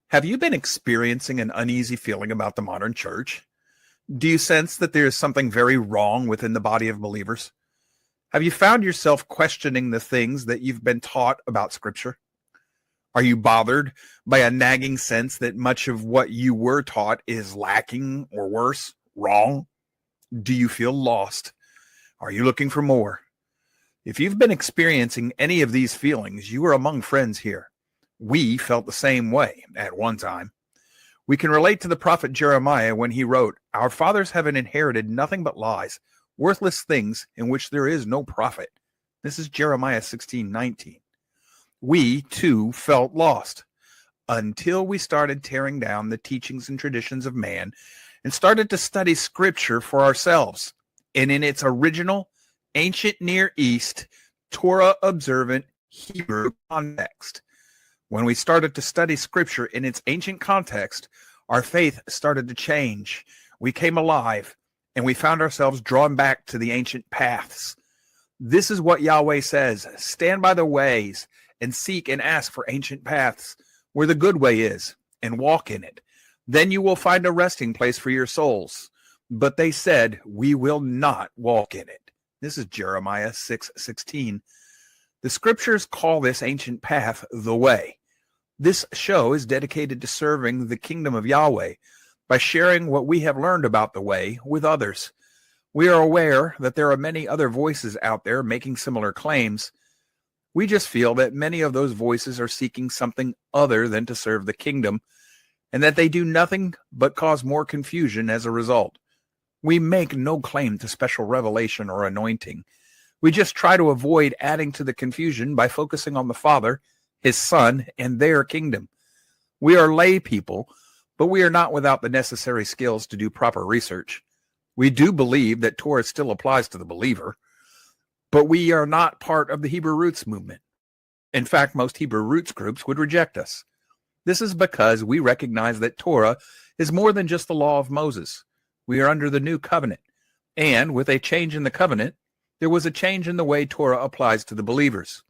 Have you been experiencing an uneasy feeling about the modern church? Do you sense that there is something very wrong within the body of believers? Have you found yourself questioning the things that you've been taught about Scripture? Are you bothered by a nagging sense that much of what you were taught is lacking or worse, wrong? Do you feel lost? Are you looking for more? If you've been experiencing any of these feelings, you are among friends here. We felt the same way at one time. We can relate to the prophet Jeremiah when he wrote, "Our fathers have inherited nothing but lies, worthless things in which there is no profit." This is Jeremiah 16:19. We, too, felt lost until we started tearing down the teachings and traditions of man and started to study Scripture for ourselves. And in its original, ancient Near East, Torah-observant Hebrew context. When we started to study Scripture in its ancient context, our faith started to change. We came alive, and we found ourselves drawn back to the ancient paths. This is what Yahweh says: stand by the ways and seek and ask for ancient paths, where the good way is, and walk in it. Then you will find a resting place for your souls. But they said, we will not walk in it. This is Jeremiah 6:16. The Scriptures call this ancient path the way. This show is dedicated to serving the kingdom of Yahweh by sharing what we have learned about the way with others. We are aware that there are many other voices out there making similar claims. We just feel that many of those voices are seeking something other than to serve the kingdom, and that they do nothing but cause more confusion as a result. We make no claim to special revelation or anointing. We just try to avoid adding to the confusion by focusing on the Father, His Son, and their kingdom. We are lay people, but we are not without the necessary skills to do proper research. We do believe that Torah still applies to the believer, but we are not part of the Hebrew Roots movement. In fact, most Hebrew Roots groups would reject us. This is because we recognize that Torah is more than just the law of Moses. We are under the new covenant, and with a change in the covenant, there was a change in the way Torah applies to the believers.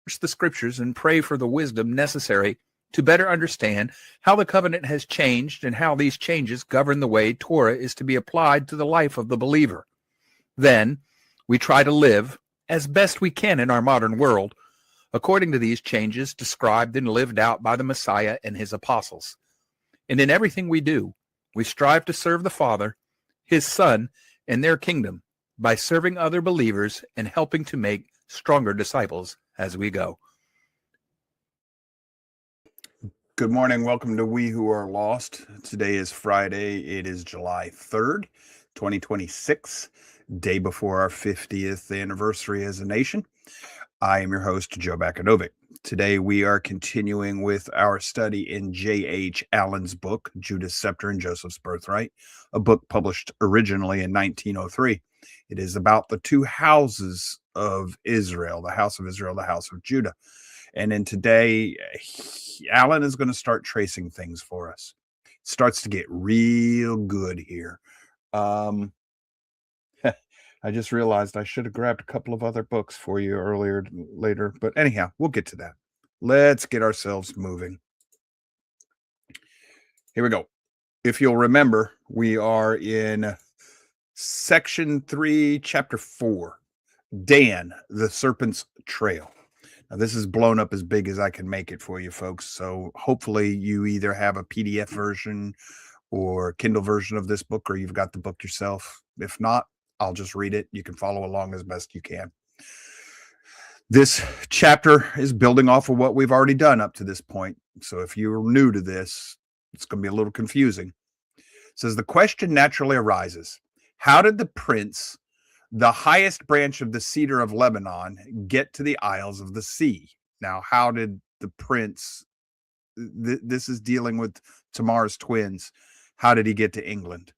Search the Scriptures and pray for the wisdom necessary to better understand how the covenant has changed and how these changes govern the way Torah is to be applied to the life of the believer. Then, we try to live, as best we can in our modern world, according to these changes described and lived out by the Messiah and his apostles. And in everything we do, we strive to serve the Father, His Son, and their kingdom by serving other believers and helping to make stronger disciples as we go. Good morning. Welcome to We Who Are Lost. Today is Friday. It is July 3rd, 2026, day before our 50th anniversary as a nation. I am your host, Joe Bakanovic. Today we are continuing with our study in J.H. Allen's book, Judah's Sceptre and Joseph's Birthright, a book published originally in 1903. It is about the two houses of Israel, the house of Israel, the house of Judah. And in today, Allen is going to start tracing things for us. It starts to get real good here. I just realized I should have grabbed a couple of other books for you later. But anyhow, we'll get to that. Let's get ourselves moving. Here we go. If you'll remember, we are in section 3, chapter 4, Dan, the Serpent's Trail. Now, this is blown up as big as I can make it for you folks. So hopefully you either have a PDF version or Kindle version of this book, or you've got the book yourself. If not, I'll just read it. You can follow along as best you can. This chapter is building off of what we've already done up to this point. So if you're new to this, it's going to be a little confusing. It says, the question naturally arises, how did the prince, the highest branch of the cedar of Lebanon, get to the Isles of the Sea? Now, how did the prince, this is dealing with Tamar's twins, how did he get to England?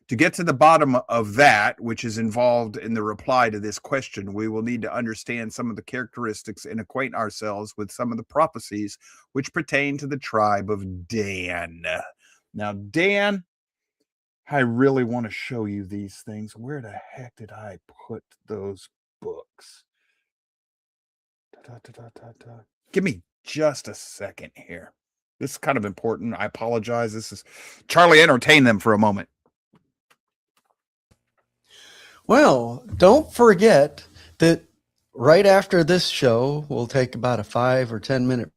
To get to the bottom of that, which is involved in the reply to this question, we will need to understand some of the characteristics and acquaint ourselves with some of the prophecies which pertain to the tribe of Dan. Now, Dan, I really want to show you these things. Where the heck did I put those books? Give me just a second here. This is kind of important. I apologize. This is Charlie, entertain them for a moment. Well, don't forget that right after this show, we'll take about a 5 or 10 minute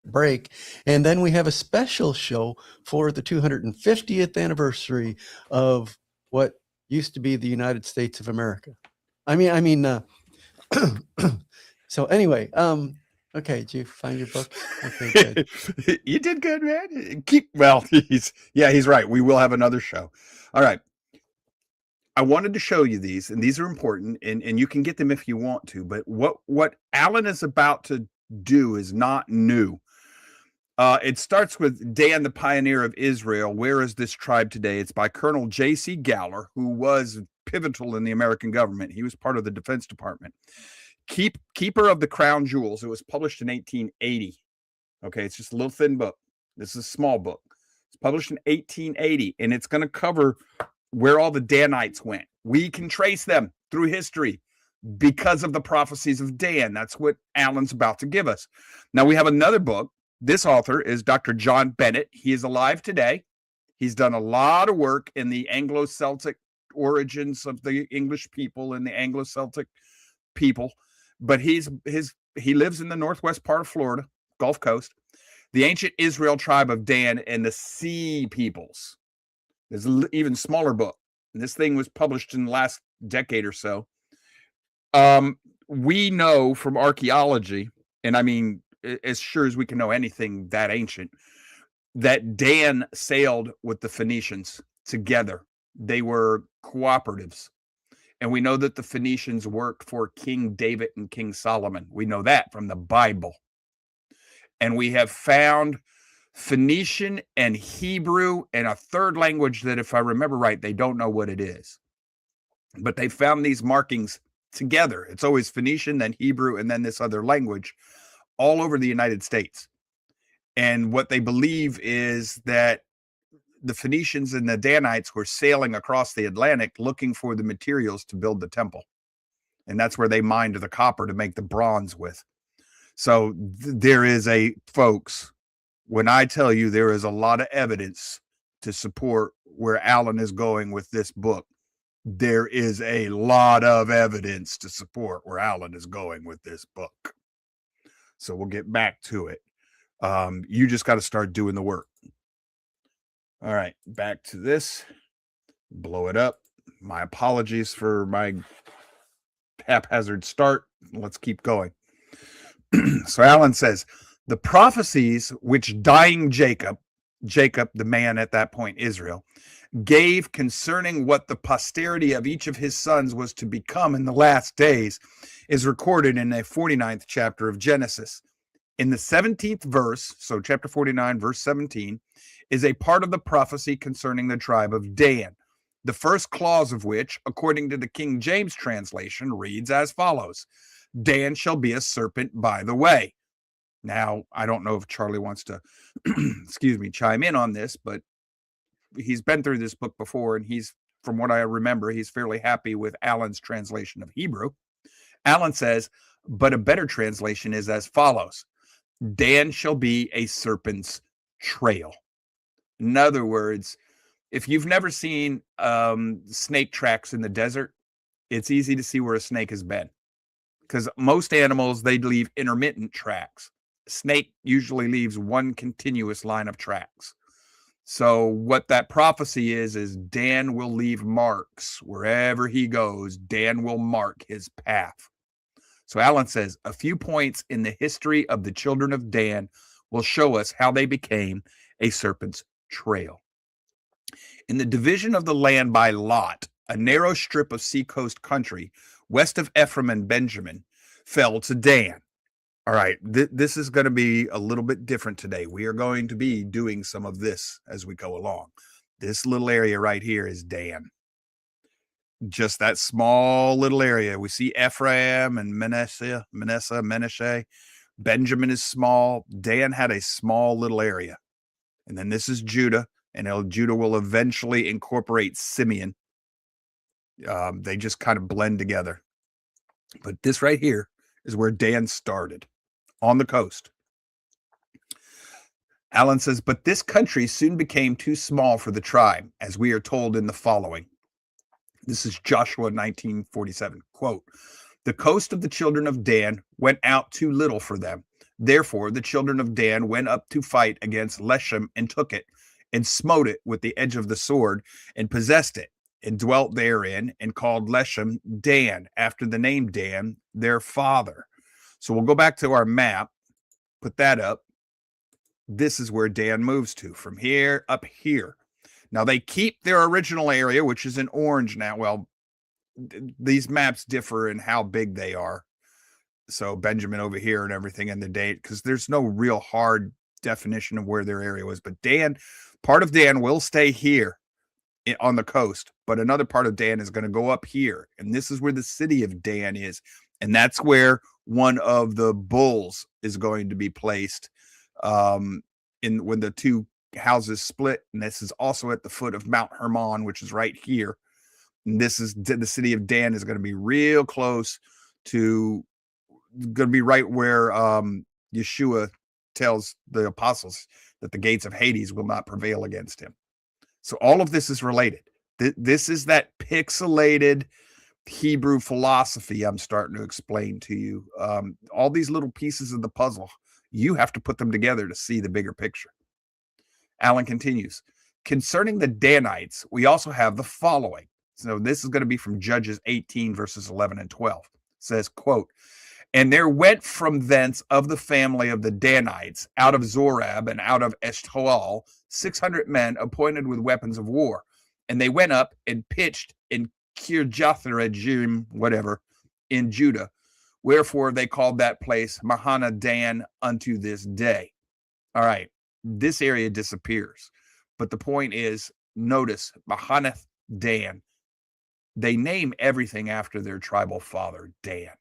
break, and then we have a special show for the 250th anniversary of what used to be the United States of America. So anyway, okay, did you find your book? Okay, good. You did good, man. He's right. We will have another show. All right. I wanted to show you these, and these are important, and you can get them if you want to, but what Alan is about to do is not new. It starts with Dan, the Pioneer of Israel. Where is this tribe today? It's by Colonel J.C. Galler, who was pivotal in the American government. He was part of the Defense Department. Keeper of the Crown Jewels. It was published in 1880. Okay, it's just a little thin book. This is a small book. It's published in 1880, and it's going to cover where all the Danites went. We can trace them through history because of the prophecies of Dan. That's what Alan's about to give us. Now we have another book. This author is Dr. John Bennett. He is alive today. He's done a lot of work in the Anglo-Celtic origins of the English people and the Anglo-Celtic people, but he lives in the northwest part of Florida, Gulf Coast, the ancient Israel tribe of Dan and the Sea peoples. There's an even smaller book, and this thing was published in the last decade or so. We know from archaeology, and I mean, as sure as we can know anything that ancient, that Dan sailed with the Phoenicians together. They were cooperatives. And we know that the Phoenicians worked for King David and King Solomon. We know that from the Bible. And we have found Phoenician and Hebrew and a third language that, if I remember right, they don't know what it is. But they found these markings together. It's always Phoenician, then Hebrew, and then this other language all over the United States. And what they believe is that the Phoenicians and the Danites were sailing across the Atlantic looking for the materials to build the temple. And that's where they mined the copper to make the bronze with. So there is folks, when I tell you there is a lot of evidence to support where Alan is going with this book, there is a lot of evidence to support where Alan is going with this book. So we'll get back to it. You just got to start doing the work. All right, back to this. Blow it up. My apologies for my haphazard start. Let's keep going. So Alan says, the prophecies which dying Jacob, the man at that point, Israel, gave concerning what the posterity of each of his sons was to become in the last days is recorded in the 49th chapter of Genesis. In the 17th verse, so chapter 49, verse 17, is a part of the prophecy concerning the tribe of Dan, the first clause of which, according to the King James translation, reads as follows: Dan shall be a serpent by the way. Now, I don't know if Charlie wants to, chime in on this, but he's been through this book before, and from what I remember, he's fairly happy with Alan's translation of Hebrew. Alan says, but a better translation is as follows: Dan shall be a serpent's trail. In other words, if you've never seen snake tracks in the desert, it's easy to see where a snake has been. Because most animals, they leave intermittent tracks. Snake usually leaves one continuous line of tracks. So what that prophecy is Dan will leave marks. Wherever he goes, Dan will mark his path. So Alan says, a few points in the history of the children of Dan will show us how they became a serpent's trail. In the division of the land by lot, a narrow strip of seacoast country west of Ephraim and Benjamin fell to Dan. All right, this is going to be a little bit different today. We are going to be doing some of this as we go along. This little area right here is Dan. Just that small little area. We see Ephraim and Manasseh. Benjamin is small. Dan had a small little area. And then this is Judah, and Judah will eventually incorporate Simeon. They just kind of blend together. But this right here is where Dan started, on the coast. Alan says, but this country soon became too small for the tribe, as we are told in the following. This is Joshua 19:47. Quote, the coast of the children of Dan went out too little for them. Therefore, the children of Dan went up to fight against Leshem and took it, and smote it with the edge of the sword, and possessed it, and dwelt therein, and called Leshem Dan, after the name Dan, their father. So we'll go back to our map, put that up. This is where Dan moves to, from here up here. Now they keep their original area, which is in orange now. Well, these maps differ in how big they are. So Benjamin over here and everything in the date, because there's no real hard definition of where their area was. But Dan, part of Dan will stay here on the coast, but another part of Dan is going to go up here. And this is where the city of Dan is. And that's where one of the bulls is going to be placed in when the two houses split. And this is also at the foot of Mount Hermon, which is right here. And this is the city of Dan is going to be real close to, going to be right where Yeshua tells the apostles that the gates of Hades will not prevail against him. So all of this is related. This is that pixelated Hebrew philosophy I'm starting to explain to you. All these little pieces of the puzzle, you have to put them together to see the bigger picture. Alan continues, concerning the Danites, we also have the following. So this is going to be from Judges 18, verses 11 and 12. It says, quote, and there went from thence of the family of the Danites, out of Zorab and out of Eshtaol, 600 men appointed with weapons of war. And they went up and pitched in Kirjath-jearim, whatever, in Judah. Wherefore they called that place Mahana Dan unto this day. All right, this area disappears. But the point is, notice, Mahana Dan. They name everything after their tribal father, Dan.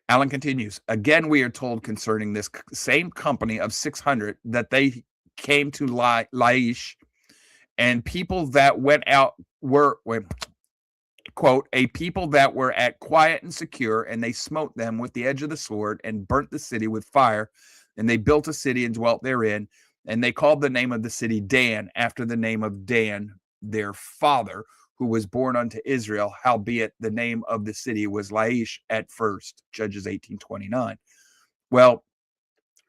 Alan continues, again, we are told concerning this same company of 600 that they came to Laish, and people that went out were, quote, a people that were at quiet and secure, and they smote them with the edge of the sword and burnt the city with fire, and they built a city and dwelt therein, and they called the name of the city Dan, after the name of Dan, their father, who was born unto Israel, howbeit the name of the city was Laish at first, Judges 18:29. Well,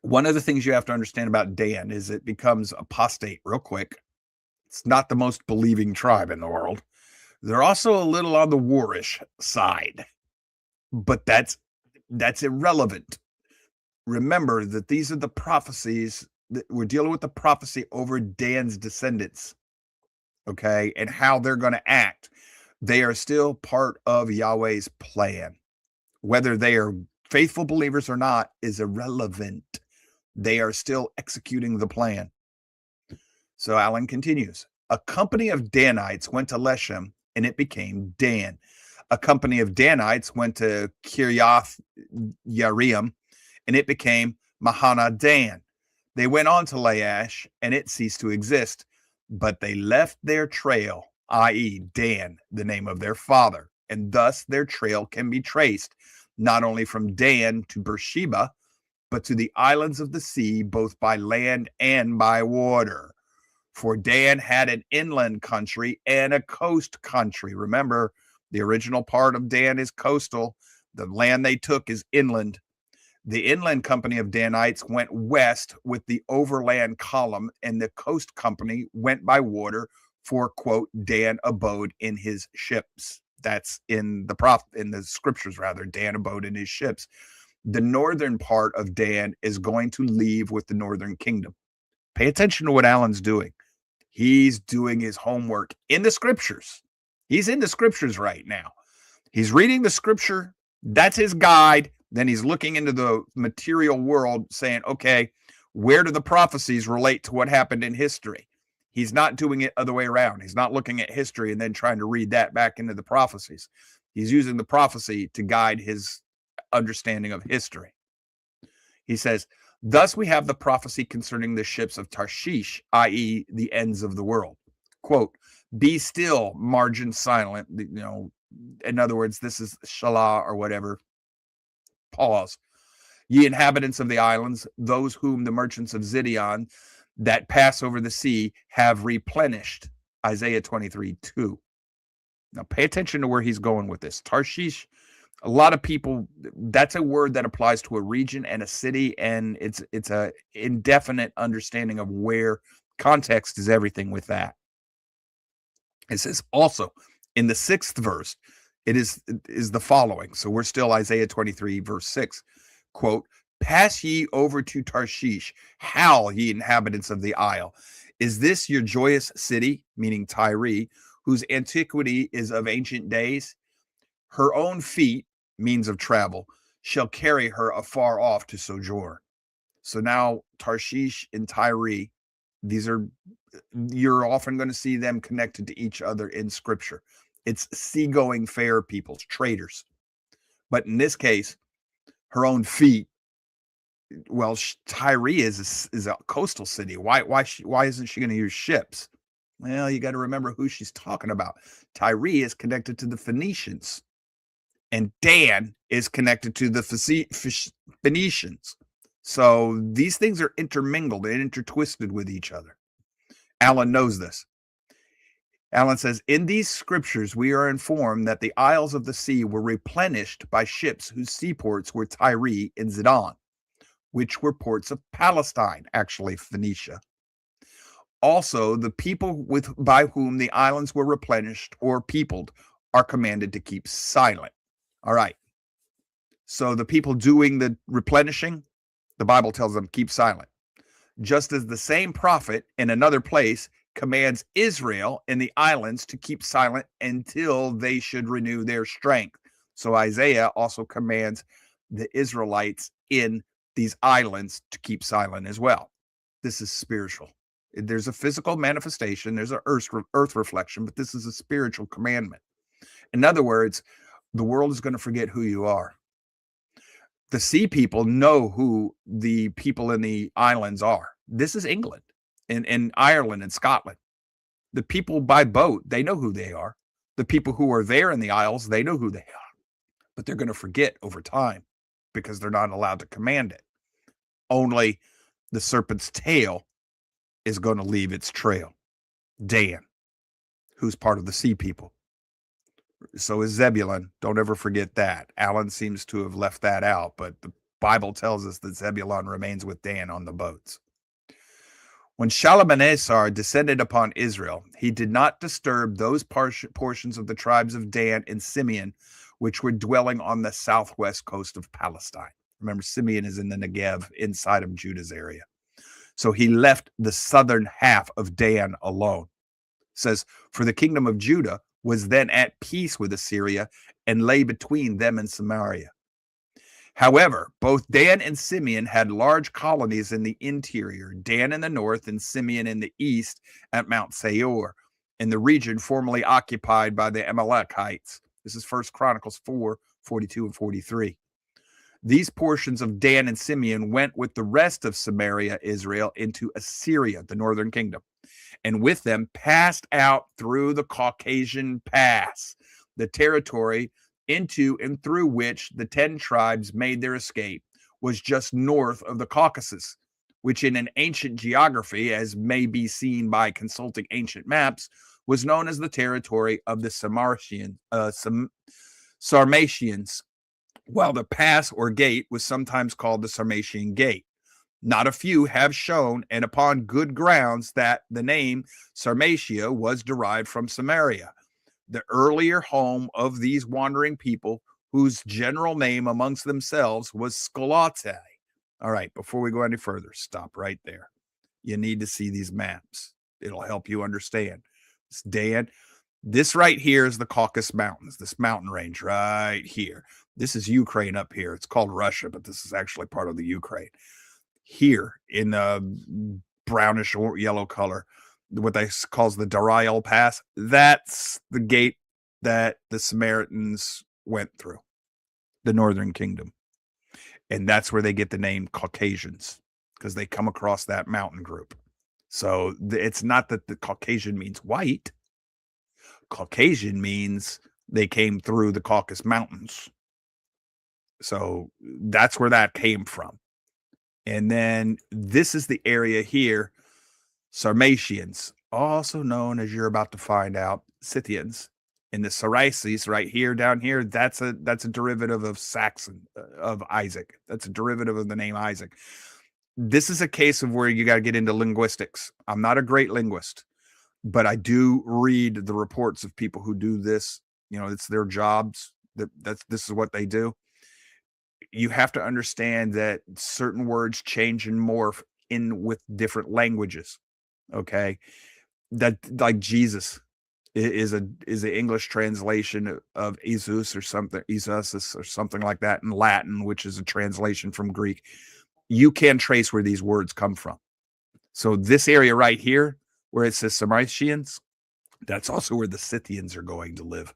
one of the things you have to understand about Dan is it becomes apostate real quick. It's not the most believing tribe in the world. They're also a little on the warish side, but that's irrelevant. Remember that these are the prophecies that we're dealing with, the prophecy over Dan's descendants. Okay, and how they're going to act. They are still part of Yahweh's plan. Whether they are faithful believers or not is irrelevant. They are still executing the plan. So Alan continues, a company of Danites went to Leshem, and it became Dan. A company of Danites went to Kirjath Yearim, and it became Mahana Dan. They went on to Laish, and it ceased to exist. But they left their trail, i.e. Dan, the name of their father, and thus their trail can be traced, not only from Dan to Beersheba, but to the islands of the sea, both by land and by water. For Dan had an inland country and a coast country. Remember, the original part of Dan is coastal. The land they took is inland. The inland company of Danites went west with the overland column, and the coast company went by water, for, quote, Dan abode in his ships. That's in the scriptures, rather. Dan abode in his ships. The northern part of Dan is going to leave with the northern kingdom. Pay attention to what Alan's doing. He's doing his homework in the scriptures. He's in the scriptures right now. He's reading the scripture. That's his guide. Then he's looking into the material world saying, okay, where do the prophecies relate to what happened in history? He's not doing it other way around. He's not looking at history and then trying to read that back into the prophecies. He's using the prophecy to guide his understanding of history. He says, thus we have the prophecy concerning the ships of Tarshish, i.e. the ends of the world. Quote, be still, margin silent. In other words, this is Shalah or whatever. Pause. Ye inhabitants of the islands, those whom the merchants of Zidon that pass over the sea have replenished. Isaiah 23:2. Now pay attention to where he's going with this. Tarshish, a lot of people, that's a word that applies to a region and a city, and it's a indefinite understanding of where. Context is everything with that. It says also in the 6th verse, it is the following. So we're still Isaiah 23, verse 6. Quote, pass ye over to Tarshish, howl ye inhabitants of the isle. Is this your joyous city, meaning Tyre, whose antiquity is of ancient days? Her own feet, means of travel, shall carry her afar off to sojourn. So now Tarshish and Tyre, you're often going to see them connected to each other in scripture. It's seagoing fair peoples, traders. But in this case, her own feet, well, Tyre is a coastal city. Why isn't she going to use ships? Well, you got to remember who she's talking about. Tyre is connected to the Phoenicians, and Dan is connected to the Phoenicians. So these things are intermingled and intertwisted with each other. Alan knows this. Alan says, in these scriptures, we are informed that the isles of the sea were replenished by ships whose seaports were Tyre and Zidon, which were ports of Palestine, actually Phoenicia. Also, the people by whom the islands were replenished or peopled are commanded to keep silent. All right. So the people doing the replenishing, the Bible tells them keep silent. Just as the same prophet in another place commands Israel in the islands to keep silent until they should renew their strength. So Isaiah also commands the Israelites in these islands to keep silent as well. This is spiritual. There's a physical manifestation, there's an earth reflection, but this is a spiritual commandment. In other words, the world is going to forget who you are. The sea people know who the people in the islands are. This is England and Ireland and Scotland. The people by boat, they know who they are. The people who are there in the isles, they know who they are. But they're going to forget over time because they're not allowed to command it. Only the serpent's tail is going to leave its trail. Dan, who's part of the sea people. So is Zebulun. Don't ever forget that. Alan seems to have left that out, but the Bible tells us that Zebulun remains with Dan on the boats. When Shalmaneser descended upon Israel, he did not disturb those portions of the tribes of Dan and Simeon, which were dwelling on the southwest coast of Palestine. Remember, Simeon is in the Negev, inside of Judah's area. So he left the southern half of Dan alone. It says, for the kingdom of Judah was then at peace with Assyria and lay between them and Samaria. However, both Dan and Simeon had large colonies in the interior, Dan in the north and Simeon in the east at Mount Seir, in the region formerly occupied by the Amalekites. This is 1 Chronicles 4, 42 and 43. These portions of Dan and Simeon went with the rest of Samaria, Israel, into Assyria, the northern kingdom, and with them passed out through the Caucasian Pass, the territory into and through which the 10 tribes made their escape was just north of the Caucasus, which in an ancient geography, as may be seen by consulting ancient maps, was known as the territory of the Sarmatians, while the pass or gate was sometimes called the Sarmatian Gate. Not a few have shown, and upon good grounds, that the name Sarmatia was derived from Samaria, the earlier home of these wandering people, whose general name amongst themselves was Skolate. All right, before we go any further, stop right there. You need to see these maps. It'll help you understand. Dan, this right here is the Caucasus Mountains, this mountain range right here. This is Ukraine up here. It's called Russia, but this is actually part of the Ukraine. Here in brownish or yellow color, what they calls the Darial Pass, that's the gate that the Samaritans went through, the northern kingdom. And that's where they get the name Caucasians, because they come across that mountain group. So it's not that the Caucasian means white. Caucasian means they came through the Caucasus Mountains. So that's where that came from. And then this is the area here, Sarmatians, also known as you're about to find out, Scythians. And the Saracens right here, down here, that's a derivative of Saxon, of Isaac. That's a derivative of the name Isaac. This is a case of where you got to get into linguistics. I'm not a great linguist, but I do read the reports of people who do this. It's their jobs. This is what they do. You have to understand that certain words change and morph in with different languages. Okay, that like Jesus is an English translation of Jesus or something, Jesus or something like that in Latin, which is a translation from Greek. You can trace where these words come from. So this area right here, where it says Sarmatians, that's also where the Scythians are going to live.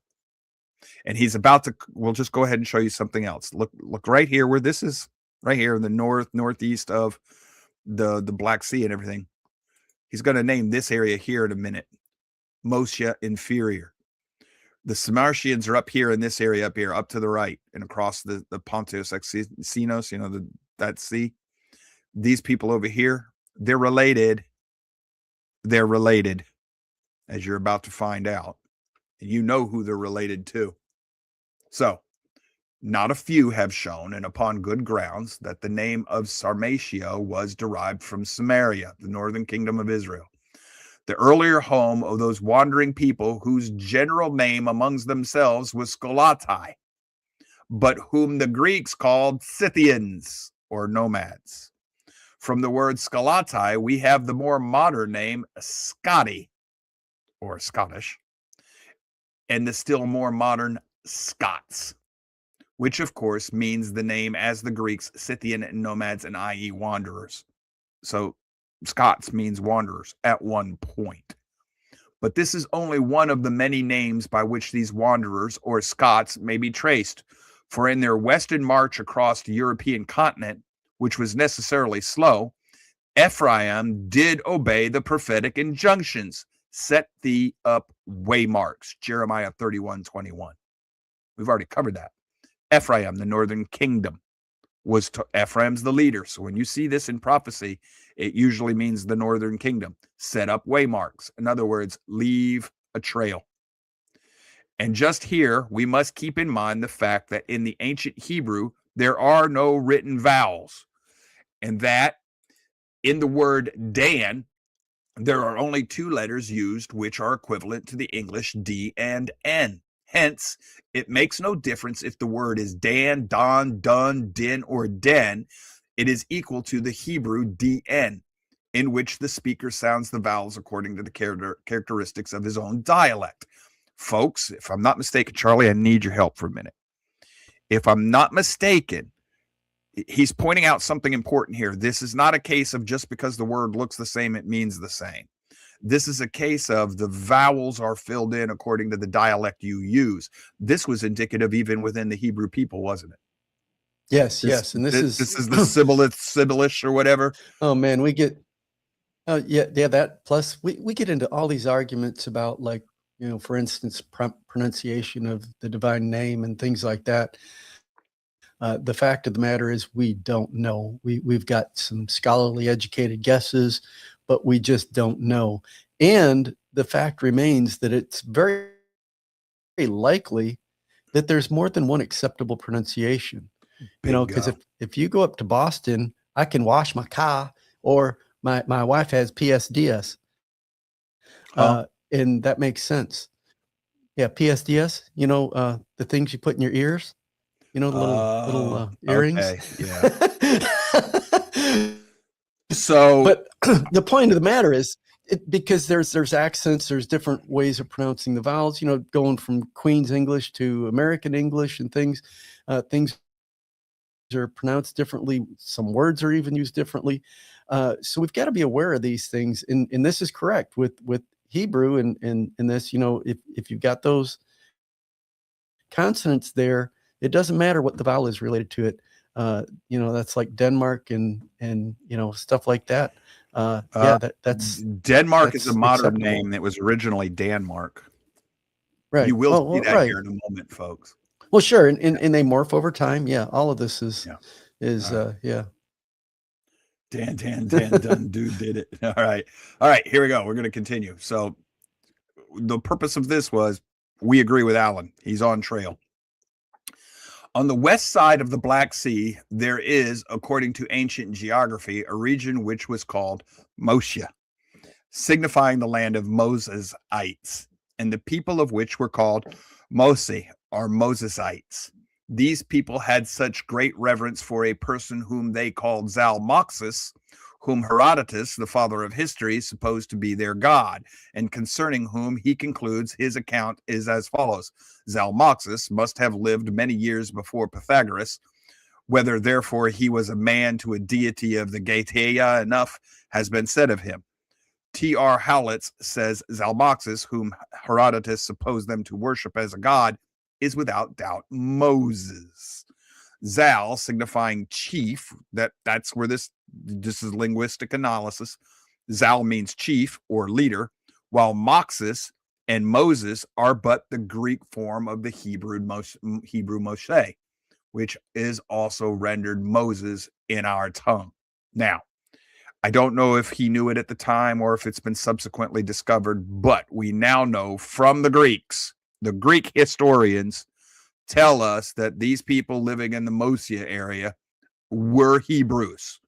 And he's about to, we'll just go ahead and show you something else. Look right here where this is, right here in the northeast of the Black Sea and everything. He's going to name this area here in a minute, Mosia Inferior. The Sarmatians are up here in this area up here, up to the right and across the Pontus Exynos, that sea. These people over here, they're related. They're related, as you're about to find out. And you know who they're related to. So, not a few have shown, and upon good grounds, that the name of Sarmatia was derived from Samaria, the northern kingdom of Israel, the earlier home of those wandering people whose general name amongst themselves was Skolatai, but whom the Greeks called Scythians, or nomads. From the word Skolatai, we have the more modern name Scotty, or Scottish, and the still more modern Scots, which of course means the name as the Greeks, Scythian nomads, and i.e. wanderers. So Scots means wanderers at one point. But this is only one of the many names by which these wanderers or Scots may be traced. For in their western march across the European continent, which was necessarily slow, Ephraim did obey the prophetic injunctions. Set thee up waymarks. Jeremiah 31:21. We've already covered that. Ephraim, the northern kingdom, Ephraim's the leader. So when you see this in prophecy, it usually means the northern kingdom. Set up waymarks. In other words, leave a trail. And just here, we must keep in mind the fact that in the ancient Hebrew, there are no written vowels. And that in the word Dan, there are only two letters used which are equivalent to the English D and N. Hence, it makes no difference if the word is Dan, Don, Dun, Din, or Den. It is equal to the Hebrew DN, in which the speaker sounds the vowels according to the characteristics of his own dialect. Folks, if I'm not mistaken, Charlie, I need your help for a minute. If I'm not mistaken, he's pointing out something important here. This is not a case of just because the word looks the same, it means the same. This is a case of the vowels are filled in according to the dialect you use. This was indicative even within the Hebrew people, wasn't it? Yes. And this is the Sibyllish or whatever. Oh man, we get that. Plus we get into all these arguments about, like, for instance, pronunciation of the divine name and things like that. The fact of the matter is we don't know. We've got some scholarly educated guesses, but we just don't know. And the fact remains that it's very, very likely that there's more than one acceptable pronunciation. Because if you go up to Boston, I can wash my car, or my wife has PSDS. And that makes sense. Yeah, PSDS, the things you put in your ears. The little earrings. Okay, yeah. So, but the point of the matter is, because there's accents, there's different ways of pronouncing the vowels. Going from Queen's English to American English and things. Things are pronounced differently. Some words are even used differently. So we've got to be aware of these things. And this is correct with Hebrew and this. If you've got those consonants there, it doesn't matter what the vowel is related to it. That's like Denmark and stuff like that. That's Denmark is a modern name that was originally Danmark. Right. You will see that here in a moment, folks. Well, sure, and they morph over time. Yeah, all of this is Dan Dun Dude did it. All right, here we go. We're going to continue. So the purpose of this was, we agree with Alan. He's on trail. On the west side of the Black Sea, there is, according to ancient geography, a region which was called Mosia, signifying the land of Mosesites, and the people of which were called Mosi, or Mosesites. These people had such great reverence for a person whom they called Zalmoxis, whom Herodotus, the father of history, supposed to be their god, and concerning whom he concludes his account is as follows. Zalmoxis must have lived many years before Pythagoras. Whether, therefore, he was a man to a deity of the Gaetia enough has been said of him. T.R. Howlitz says Zalmoxis, whom Herodotus supposed them to worship as a god, is without doubt Moses. Zal, signifying chief, that's where this is linguistic analysis. Zal means chief or leader, while Moxis and Moses are but the Greek form of the Hebrew Moshe, which is also rendered Moses in our tongue. Now, I don't know if he knew it at the time or if it's been subsequently discovered, but we now know from the Greeks, the Greek historians tell us that these people living in the Mosia area were Hebrews,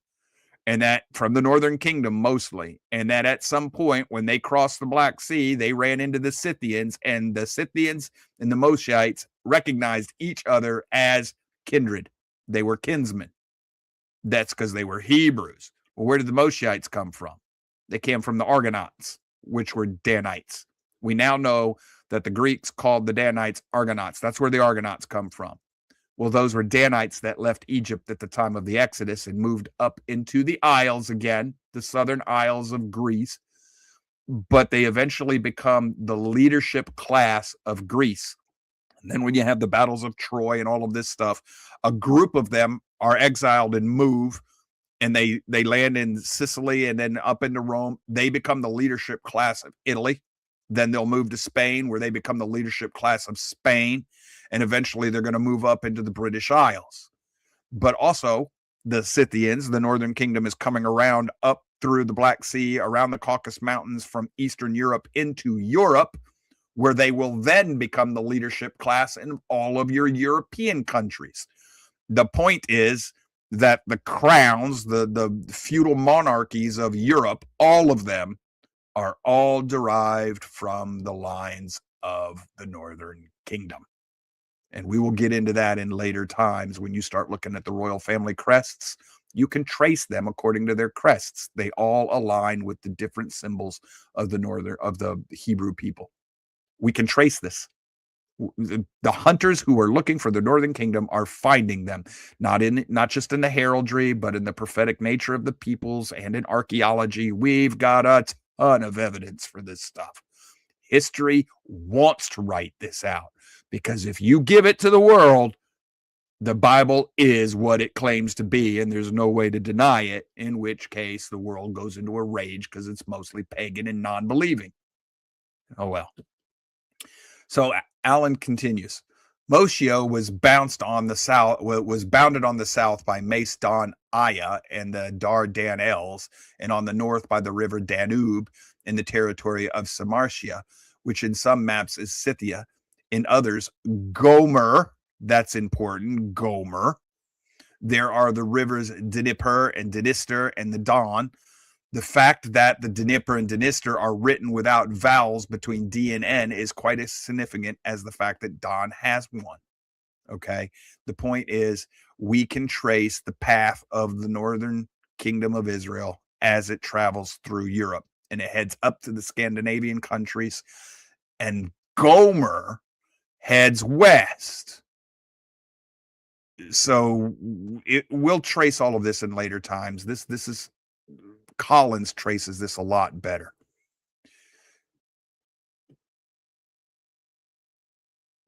and that from the northern kingdom mostly, and that at some point when they crossed the Black Sea, they ran into the Scythians, and the Scythians and the Moshites recognized each other as kindred. They were kinsmen. That's because they were Hebrews. Well, where did the Moshites come from? They came from the Argonauts, which were Danites. We now know that the Greeks called the Danites Argonauts. That's where the Argonauts come from. Well, those were Danites that left Egypt at the time of the Exodus and moved up into the Isles again, the southern Isles of Greece. But they eventually become the leadership class of Greece. And then when you have the battles of Troy and all of this stuff, a group of them are exiled and move, and they land in Sicily and then up into Rome. They become the leadership class of Italy. Then they'll move to Spain, where they become the leadership class of Spain. And eventually they're going to move up into the British Isles. But also the Scythians, the northern kingdom, is coming around up through the Black Sea, around the Caucasus Mountains, from Eastern Europe into Europe, where they will then become the leadership class in all of your European countries. The point is that the crowns, the feudal monarchies of Europe, all of them are all derived from the lines of the northern kingdom. And we will get into that in later times. When you start looking at the royal family crests, you can trace them according to their crests. They all align with the different symbols of the Hebrew people. We can trace this. The hunters who are looking for the northern kingdom are finding them, not just in the heraldry, but in the prophetic nature of the peoples and in archaeology. We've got a ton of evidence for this stuff. History wants to write this out, because if you give it to the world, the Bible is what it claims to be, and there's no way to deny it, in which case the world goes into a rage because it's mostly pagan and non-believing. Oh, well. So Alan continues. Mosia was bounded on the south by Mace Don Aya and the Dardanelles, and on the north by the river Danube in the territory of Samartia, which in some maps is Scythia, in others Gomer. That's important, Gomer. There are the rivers Dnieper and Dniester and the Don. The fact that the Dnieper and Dniester are written without vowels between D and N is quite as significant as the fact that Don has one. Okay. The point is, we can trace the path of the northern kingdom of Israel as it travels through Europe, and it heads up to the Scandinavian countries, and Gomer heads west. So we'll trace all of this in later times. This is Collins traces this a lot better.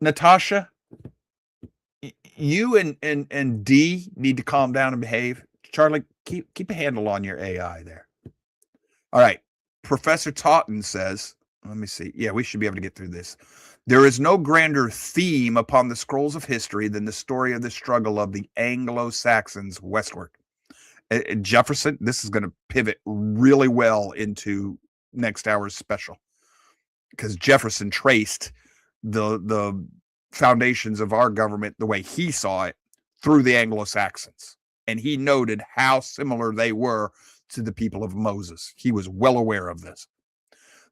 Natasha, you and D need to calm down and behave. Charlie, keep a handle on your AI there. All right. Professor Totten says, let me see. Yeah, we should be able to get through this. There is no grander theme upon the scrolls of history than the story of the struggle of the Anglo-Saxons westward. Jefferson, this is going to pivot really well into next hour's special, because Jefferson traced the foundations of our government the way he saw it through the Anglo-Saxons. And he noted how similar they were to the people of Moses. He was well aware of this.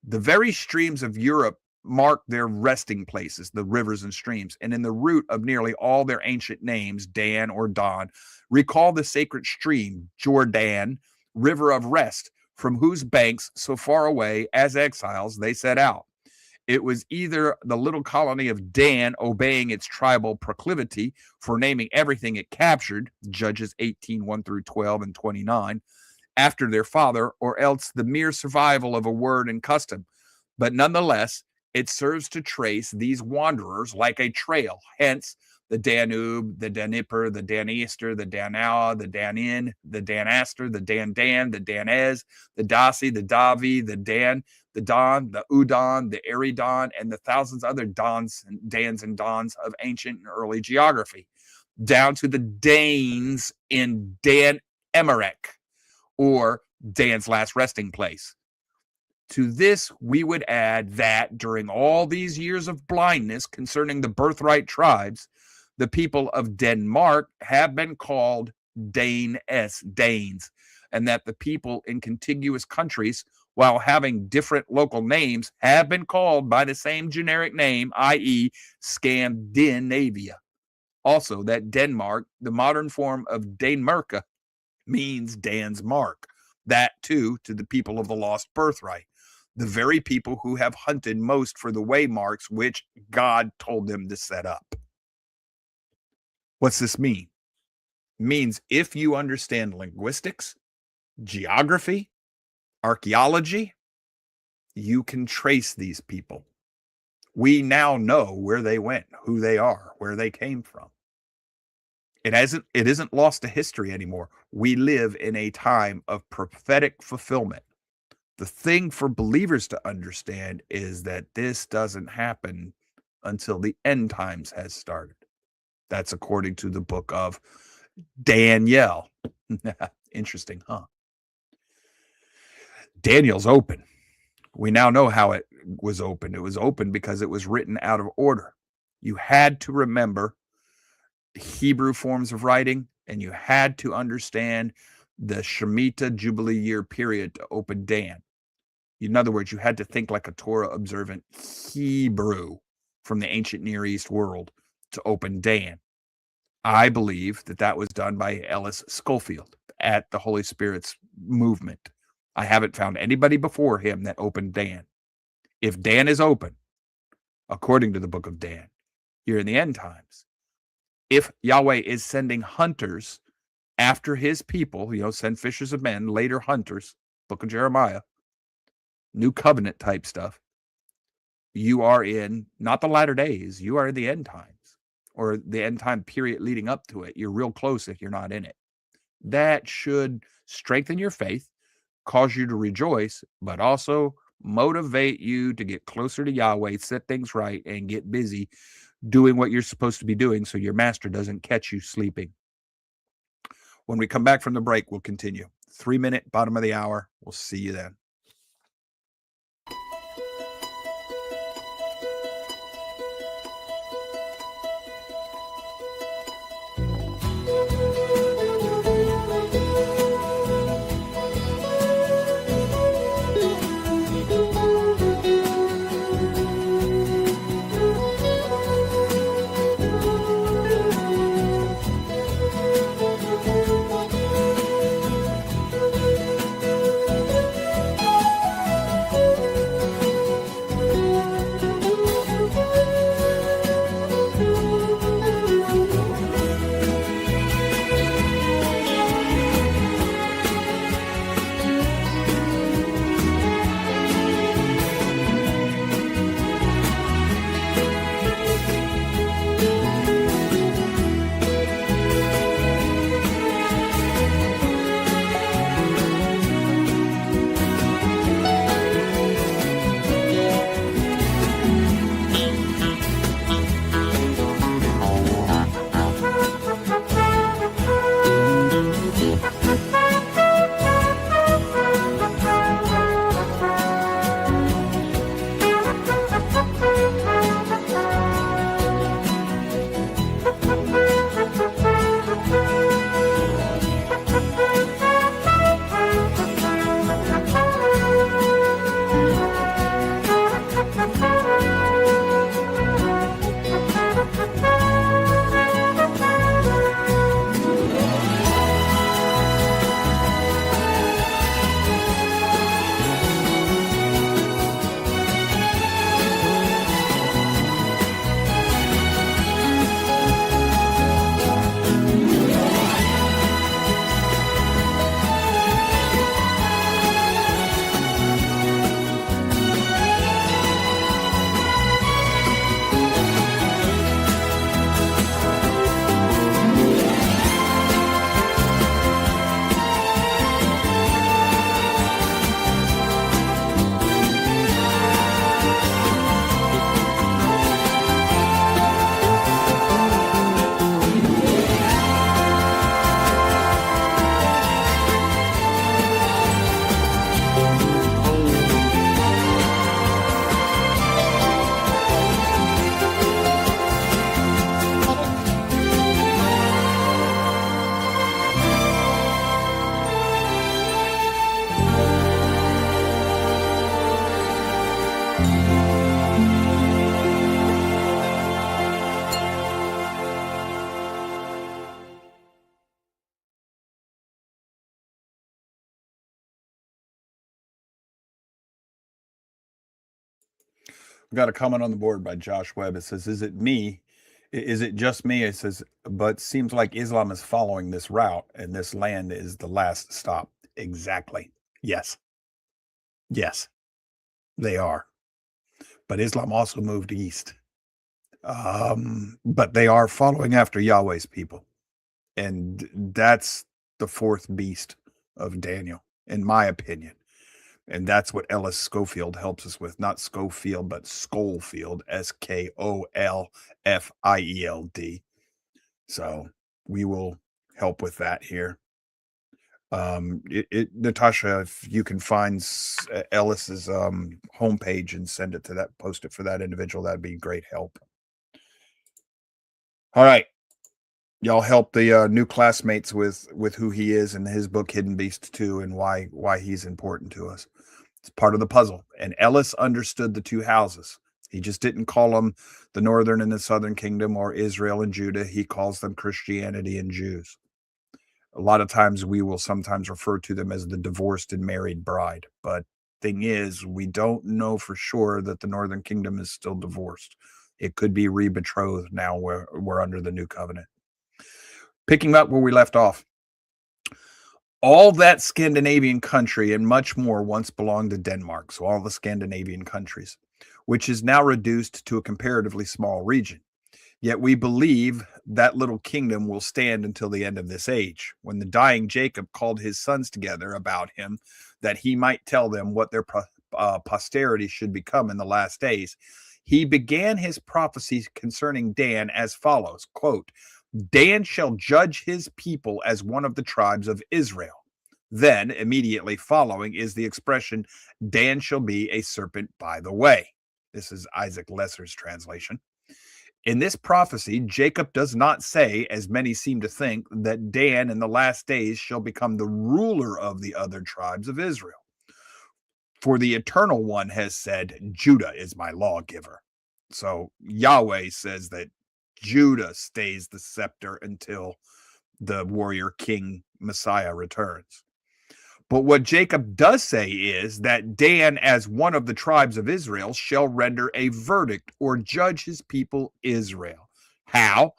The very streams of Europe mark their resting places, the rivers and streams, and in the root of nearly all their ancient names, Dan or Don, recall the sacred stream, Jordan, river of rest, from whose banks, so far away as exiles, they set out. It was either the little colony of Dan obeying its tribal proclivity for naming everything it captured, Judges 18, 1 through 12 and 29, after their father, or else the mere survival of a word and custom. But nonetheless, it serves to trace these wanderers like a trail. Hence, the Danube, the Dnieper, the Daniester, the Danau, the Danin, the Danaster, the Dan, the Danez, the Dasi, the Davi, the Dan, the Don, the Udon, the Eridon, and the thousands other Dans and Dons of ancient and early geography, down to the Danes in Dan Emerek, or Dan's last resting place. To this, we would add that during all these years of blindness concerning the birthright tribes, the people of Denmark have been called Danes, and that the people in contiguous countries, while having different local names, have been called by the same generic name, i.e. Scandinavia. Also, that Denmark, the modern form of Danemarka, means Dan's mark. That, too, to the people of the lost birthright, the very people who have hunted most for the waymarks which God told them to set up. What's this mean? It means if you understand linguistics, geography, archaeology, you can trace these people. We now know where they went, who they are, where they came from. It isn't lost to history anymore. We live in a time of prophetic fulfillment. The thing for believers to understand is that this doesn't happen until the end times has started. That's according to the book of Daniel. Interesting, huh? Daniel's open. We now know how it was open. It was open because it was written out of order. You had to remember Hebrew forms of writing, and you had to understand the Shemitah Jubilee year period to open Dan. In other words, you had to think like a Torah observant Hebrew from the ancient Near East world to open Dan. I believe that was done by Ellis Skofield at the Holy Spirit's movement. I haven't found anybody before him that opened Dan. If Dan is open, according to the book of Dan, you're in the end times. If Yahweh is sending hunters after his people, send fishers of men, later hunters, book of Jeremiah, new covenant type stuff, you are in not the latter days, you are in the end times, or the end time period leading up to it. You're real close if you're not in it. That should strengthen your faith, cause you to rejoice, but also motivate you to get closer to Yahweh, set things right, and get busy doing what you're supposed to be doing so your master doesn't catch you sleeping. When we come back from the break, we'll continue. 3-minute, bottom of the hour. We'll see you then. We've got a comment on the board by Josh Webb. It says, is it me? Is it just me? It says, but seems like Islam is following this route and this land is the last stop. Exactly. Yes. Yes, they are. But Islam also moved east. But they are following after Yahweh's people. And that's the fourth beast of Daniel, in my opinion. And that's what Ellis Skofield helps us with. Not Schofield, but Schofield, Skolfield. So we will help with that here. Natasha, if you can find Ellis's homepage and send it to that, post it for that individual, that'd be great help. All right. Y'all help the new classmates with who he is and his book Hidden Beast 2 and why he's important to us. It's part of the puzzle. And Ellis understood the two houses. He just didn't call them the northern and the southern kingdom or Israel and Judah. He calls them Christianity and Jews. A lot of times we will sometimes refer to them as the divorced and married bride. But thing is, we don't know for sure that the northern kingdom is still divorced. It could be re-betrothed now we're under the new covenant. Picking up where we left off. All that Scandinavian country and much more once belonged to Denmark, so all the Scandinavian countries, which is now reduced to a comparatively small region. Yet we believe that little kingdom will stand until the end of this age, when the dying Jacob called his sons together about him, that he might tell them what their posterity should become in the last days. He began his prophecy concerning Dan as follows, quote, Dan shall judge his people as one of the tribes of Israel. Then, immediately following is the expression, Dan shall be a serpent by the way. This is Isaac Lesser's translation. In this prophecy, Jacob does not say, as many seem to think, that Dan in the last days shall become the ruler of the other tribes of Israel. For the Eternal One has said, Judah is my lawgiver. So Yahweh says that Judah stays the scepter until the warrior king Messiah returns. But what Jacob does say is that Dan, as one of the tribes of Israel, shall render a verdict or judge his people Israel. How?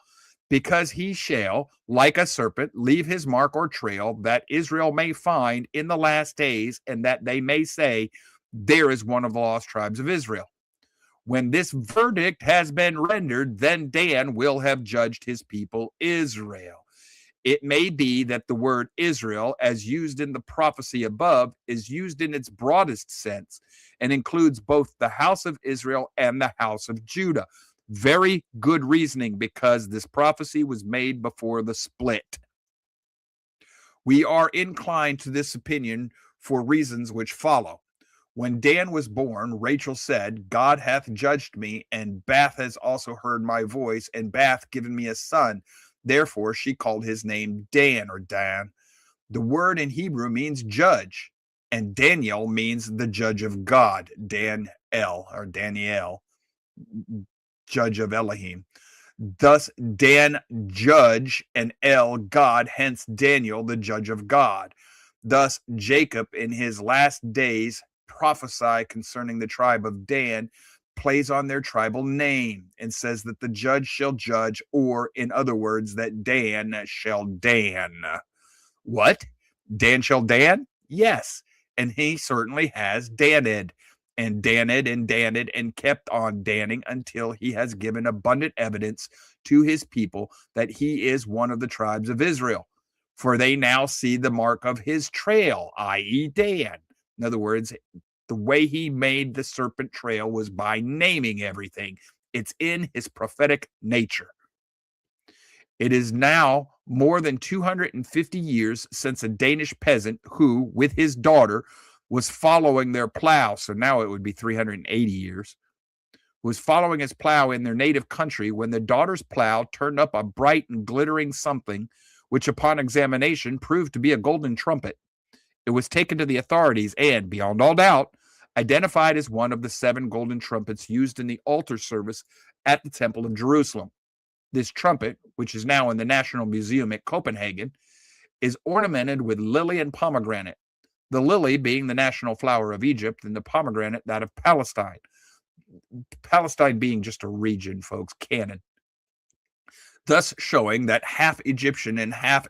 Because he shall, like a serpent, leave his mark or trail that Israel may find in the last days, and that they may say, there is one of the lost tribes of Israel. When this verdict has been rendered, then Dan will have judged his people Israel. It may be that the word Israel, as used in the prophecy above, is used in its broadest sense and includes both the house of Israel and the house of Judah. Very good reasoning, because this prophecy was made before the split. We are inclined to this opinion for reasons which follow. When Dan was born, Rachel said, God hath judged me, and Bath has also heard my voice, and Bath given me a son. Therefore, she called his name Dan, or Dan. The word in Hebrew means judge, and Daniel means the judge of God. Dan-el, or Daniel, judge of Elohim. Thus, Dan, judge, and El, God, hence Daniel, the judge of God. Thus, Jacob, in his last days, prophesy concerning the tribe of Dan, plays on their tribal name and says that the judge shall judge, or in other words, that Dan shall Dan. What? Dan shall Dan? Yes. And he certainly has Daned and Daned and Daned and kept on danning until he has given abundant evidence to his people that he is one of the tribes of Israel. For they now see the mark of his trail, i.e. Dan. In other words, the way he made the serpent trail was by naming everything. It's in his prophetic nature. It is now more than 250 years since a Danish peasant who, with his daughter, was following their plow, so now it would be 380 years, was following his plow in their native country when the daughter's plow turned up a bright and glittering something, which upon examination proved to be a golden trumpet. It was taken to the authorities and, beyond all doubt, identified as one of the 7 golden trumpets used in the altar service at the Temple of Jerusalem. This trumpet, which is now in the National Museum at Copenhagen, is ornamented with lily and pomegranate, the lily being the national flower of Egypt and the pomegranate that of Palestine. Palestine being just a region, folks, canon, thus showing that half Egyptian and half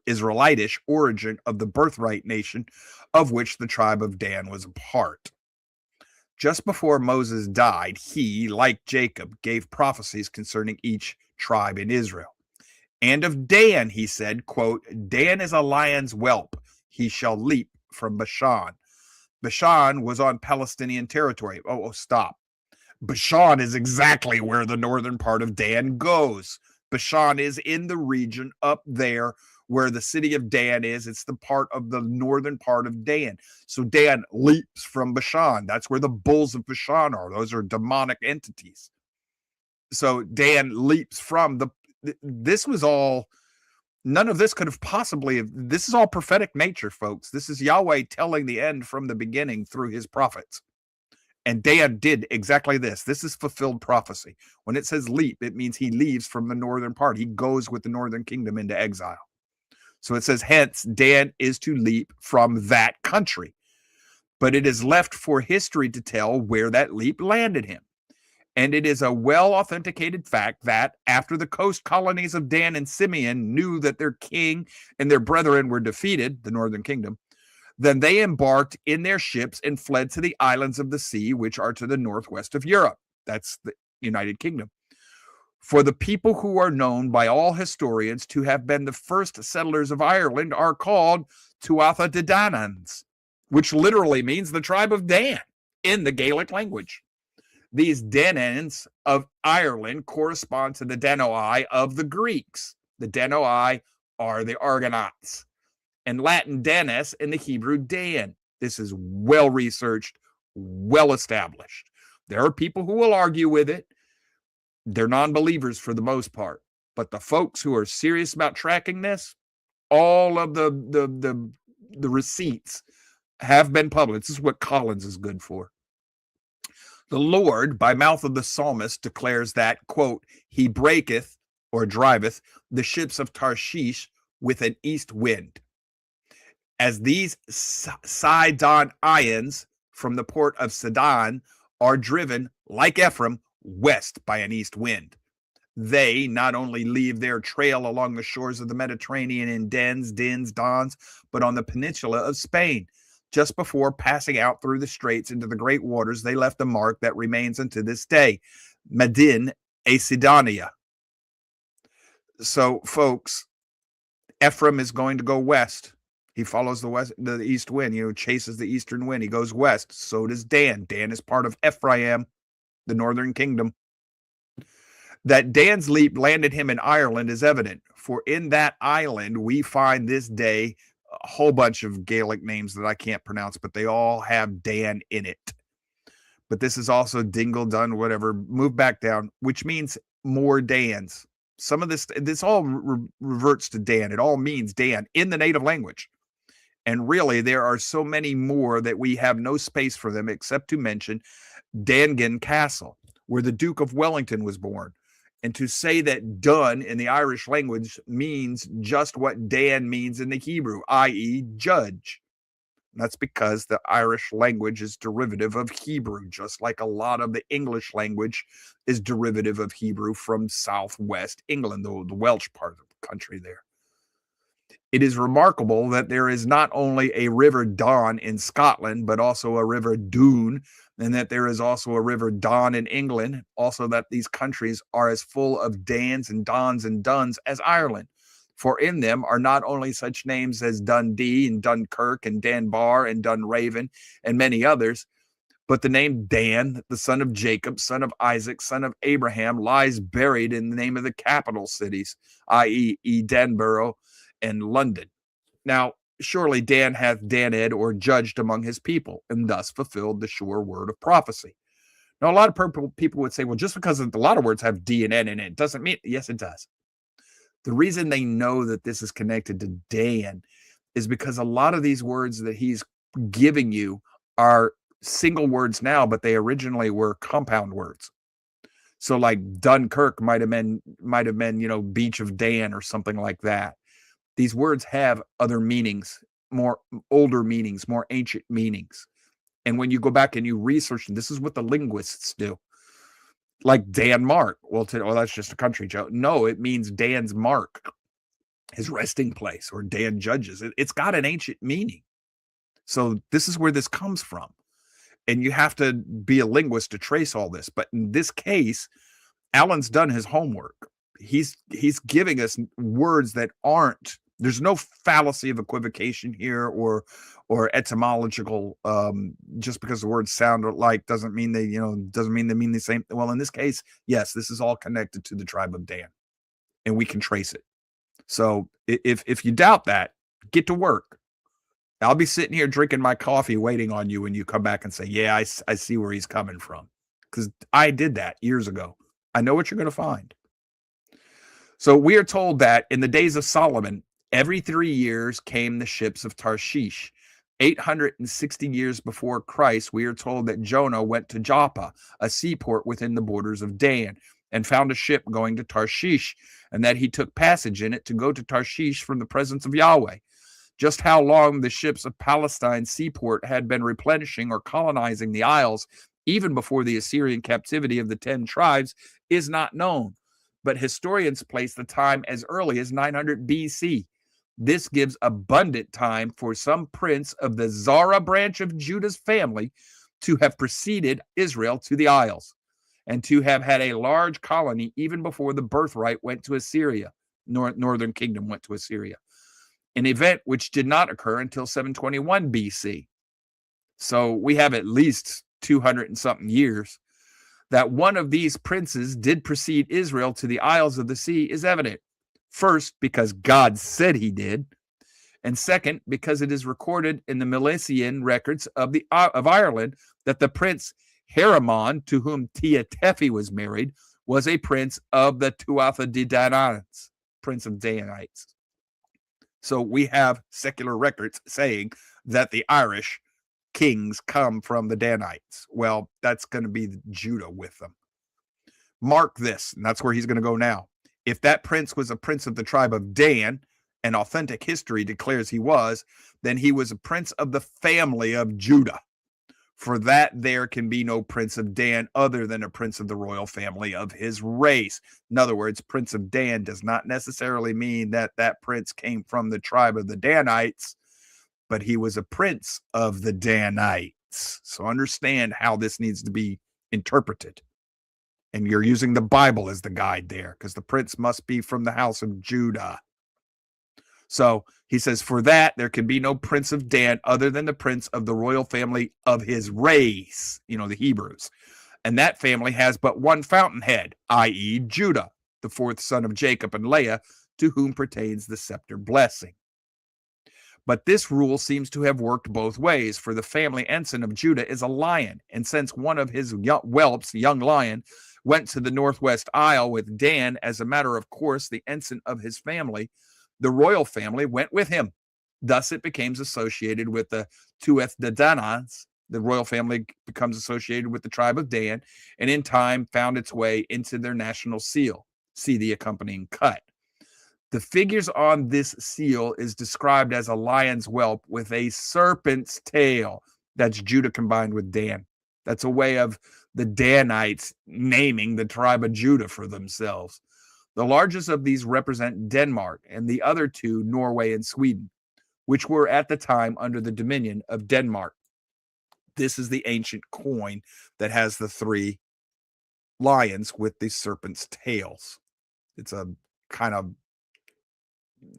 Israelitish origin of the Birthright nation, of which the tribe of Dan was a part. Just before Moses died, he, like Jacob, gave prophecies concerning each tribe in Israel. And of Dan, he said, quote, Dan is a lion's whelp. He shall leap from Bashan. Bashan was on Palestinian territory. Oh, stop. Bashan is exactly where the northern part of Dan goes. Bashan is in the region up there where the city of Dan is. It's the part of the northern part of Dan. So Dan leaps from Bashan. That's where the bulls of Bashan are. Those are demonic entities. So Dan leaps from this was all, none of this could have possibly, this is all prophetic nature, folks. This is Yahweh telling the end from the beginning through his prophets. And Dan did exactly this. This is fulfilled prophecy. When it says leap, it means he leaves from the northern part. He goes with the northern kingdom into exile. So it says, hence, Dan is to leap from that country. But it is left for history to tell where that leap landed him. And it is a well-authenticated fact that after the coast colonies of Dan and Simeon knew that their king and their brethren were defeated, the northern kingdom, then they embarked in their ships and fled to the islands of the sea, which are to the northwest of Europe. That's the United Kingdom. For the people who are known by all historians to have been the first settlers of Ireland are called Tuatha De Danans, which literally means the tribe of Dan in the Gaelic language. These Danans of Ireland correspond to the Danoi of the Greeks. The Danoi are the Argonauts. And Latin Danes and the Hebrew Dan. This is well researched, well established. There are people who will argue with it. They're non-believers for the most part. But the folks who are serious about tracking this, all of the receipts have been published. This is what Collins is good for. The Lord, by mouth of the psalmist, declares that, quote, he breaketh or driveth the ships of Tarshish with an east wind. As these Sidonians from the port of Sidon are driven, like Ephraim, west by an east wind. They not only leave their trail along the shores of the Mediterranean in dens, dons, but on the peninsula of Spain. Just before passing out through the straits into the great waters, they left a mark that remains unto this day, Medin a Sidonia. So, folks, Ephraim is going to go west. He follows the east wind, chases the eastern wind. He goes west. So does Dan. Dan is part of Ephraim, the northern kingdom. That Dan's leap landed him in Ireland is evident, for in that island we find this day a whole bunch of Gaelic names that I can't pronounce, but they all have Dan in it. But this is also Dingle, Dun, whatever, move back down, which means more Dans. Some of this all reverts to Dan. It all means Dan in the native language. And really, there are so many more that we have no space for them except to mention Dangan Castle, where the Duke of Wellington was born. And to say that Dun in the Irish language means just what Dan means in the Hebrew, i.e. judge. And that's because the Irish language is derivative of Hebrew, just like a lot of the English language is derivative of Hebrew from southwest England, the Welsh part of the country there. It is remarkable that there is not only a river Don in Scotland, but also a river Doon, and that there is also a river Don in England. Also that these countries are as full of Dans and Dons and Duns as Ireland. For in them are not only such names as Dundee and Dunkirk and Danbar and Dunraven and many others, but the name Dan, the son of Jacob, son of Isaac, son of Abraham, lies buried in the name of the capital cities, i.e. Edinburgh and London. Now, surely Dan hath daned or judged among his people, and thus fulfilled the sure word of prophecy. Now, a lot of people would say, well, just because a lot of words have D and N in it, doesn't mean, yes, it does. The reason they know that this is connected to Dan is because a lot of these words that he's giving you are single words now, but they originally were compound words. So like Dunkirk might have been, Beach of Dan or something like that. These words have other meanings, more older meanings, more ancient meanings. And when you go back and you research, and this is what the linguists do, like Denmark. Well, that's just a country, Joe. No, it means Dan's mark, his resting place, or Dan judges. It's got an ancient meaning. So this is where this comes from. And you have to be a linguist to trace all this. But in this case, Alan's done his homework. He's giving us words that aren't, there's no fallacy of equivocation here or etymological, just because the words sound alike doesn't mean they mean the same. Well, in this case, yes, this is all connected to the tribe of Dan, and we can trace it. So if you doubt that, get to work. I'll be sitting here drinking my coffee waiting on you when you come back and say, yeah, I see where he's coming from, because I did that years ago. I know what you're going to find. So we are told that in the days of Solomon, every 3 years came the ships of Tarshish. 860 years before Christ, we are told that Jonah went to Joppa, a seaport within the borders of Dan, and found a ship going to Tarshish, and that he took passage in it to go to Tarshish from the presence of Yahweh. Just how long the ships of Palestine's seaport had been replenishing or colonizing the isles, even before the Assyrian captivity of the 10 tribes, is not known. But historians place the time as early as 900 BC. This gives abundant time for some prince of the Zara branch of Judah's family to have preceded Israel to the isles, and to have had a large colony even before the Birthright went to Assyria, northern kingdom went to Assyria, an event which did not occur until 721 BC. So we have at least 200 and something years. That one of these princes did precede Israel to the Isles of the Sea is evident. First, because God said he did, and second, because it is recorded in the Milesian records of Ireland that the prince Haramon, to whom Tia Tephi was married, was a prince of the Tuatha De Dananites, prince of Danites. So we have secular records saying that the Irish kings come from the Danites. Well, that's going to be Judah with them. Mark this, and that's where he's going to go now. If that prince was a prince of the tribe of Dan, and authentic history declares he was, then he was a prince of the family of Judah. For that there can be no prince of Dan other than a prince of the royal family of his race. In other words, prince of Dan does not necessarily mean that that prince came from the tribe of the Danites, but he was a prince of the Danites. So understand how this needs to be interpreted. And you're using the Bible as the guide there, because the prince must be from the house of Judah. So he says, for that, there can be no prince of Dan other than the prince of the royal family of his race, the Hebrews. And that family has but one fountainhead, i.e. Judah, the fourth son of Jacob and Leah, to whom pertains the scepter blessing. But this rule seems to have worked both ways, for the family ensign of Judah is a lion. And since one of his whelps, young lion, went to the northwest isle with Dan as a matter of course, the ensign of his family, the royal family went with him. Thus it becomes associated with the Tuatha De Dananites. The royal family becomes associated with the tribe of Dan, and in time found its way into their national seal. See the accompanying cut. The figures on this seal is described as a lion's whelp with a serpent's tail. That's Judah combined with Dan. That's a way of the Danites naming the tribe of Judah for themselves. The largest of these represent Denmark, and the other two, Norway and Sweden, which were at the time under the dominion of Denmark. This is the ancient coin that has the 3 lions with the serpent's tails. It's a kind of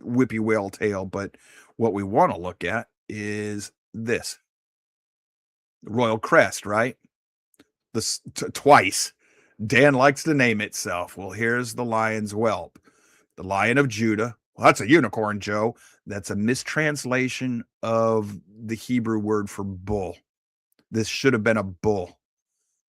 whippy whale tail, but what we want to look at is this. Royal crest, right? This twice. Dan likes to name itself. Well, here's the lion's whelp. The Lion of Judah. Well, that's a unicorn, Joe. That's a mistranslation of the Hebrew word for bull. This should have been a bull.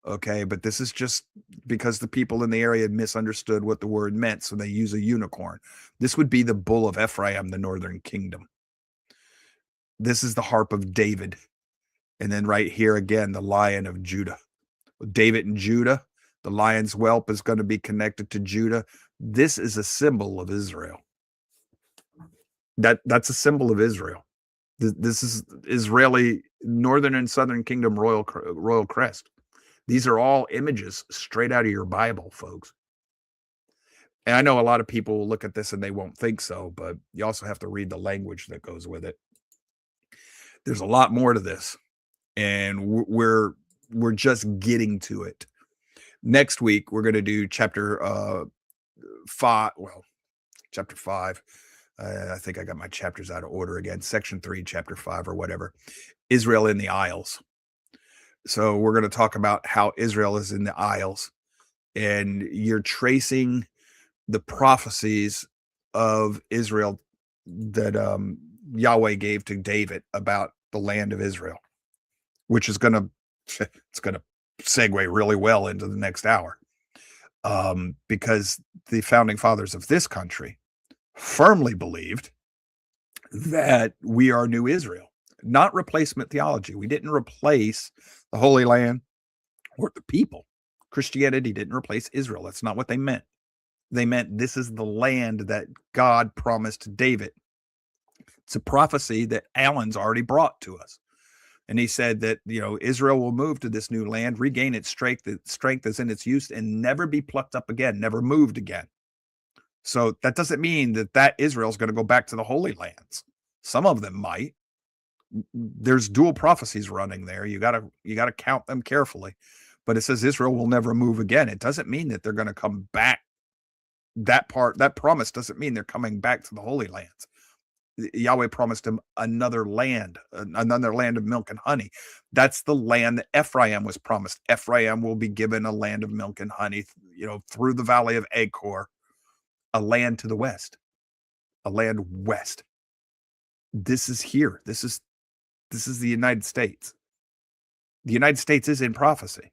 Okay, but this is just because the people in the area misunderstood what the word meant, so they use a unicorn. This would be the bull of Ephraim, the northern kingdom. This is the harp of David. And then right here again, the Lion of Judah. David and Judah. The lion's whelp is going to be connected to Judah. This is a symbol of Israel. That's a symbol of Israel. This is Israeli. Northern and Southern Kingdom royal crest. These are all images straight out of your Bible, folks. And I know a lot of people will look at this and they won't think so, but you also have to read the language that goes with it. There's a lot more to this, and we're just getting to it. Next week, we're going to do chapter 5. Well, chapter 5. I think I got my chapters out of order again. Section 3, chapter 5, or whatever. Israel in the Isles. So we're going to talk about how Israel is in the Isles, and you're tracing the prophecies of Israel that Yahweh gave to David about the land of Israel, which is going to segue really well into the next hour, because the founding fathers of this country firmly believed that we are new Israel, not replacement theology. We didn't replace the Holy Land or the people. Christianity didn't replace Israel. That's not what they meant. They meant this is the land that God promised David. It's a prophecy that Alan's already brought to us. And he said that, Israel will move to this new land, regain its strength is in its use, and never be plucked up again, never moved again. So that doesn't mean that Israel is going to go back to the Holy Lands. Some of them might. There's dual prophecies running there. You gotta count them carefully. But it says Israel will never move again. It doesn't mean that they're going to come back. That promise doesn't mean they're coming back to the Holy Lands. Yahweh promised him another land of milk and honey. That's the land that Ephraim was promised. Ephraim will be given a land of milk and honey, through the valley of Achor, a land to the west, a land west. This is here. This is the United States. The United States is in prophecy.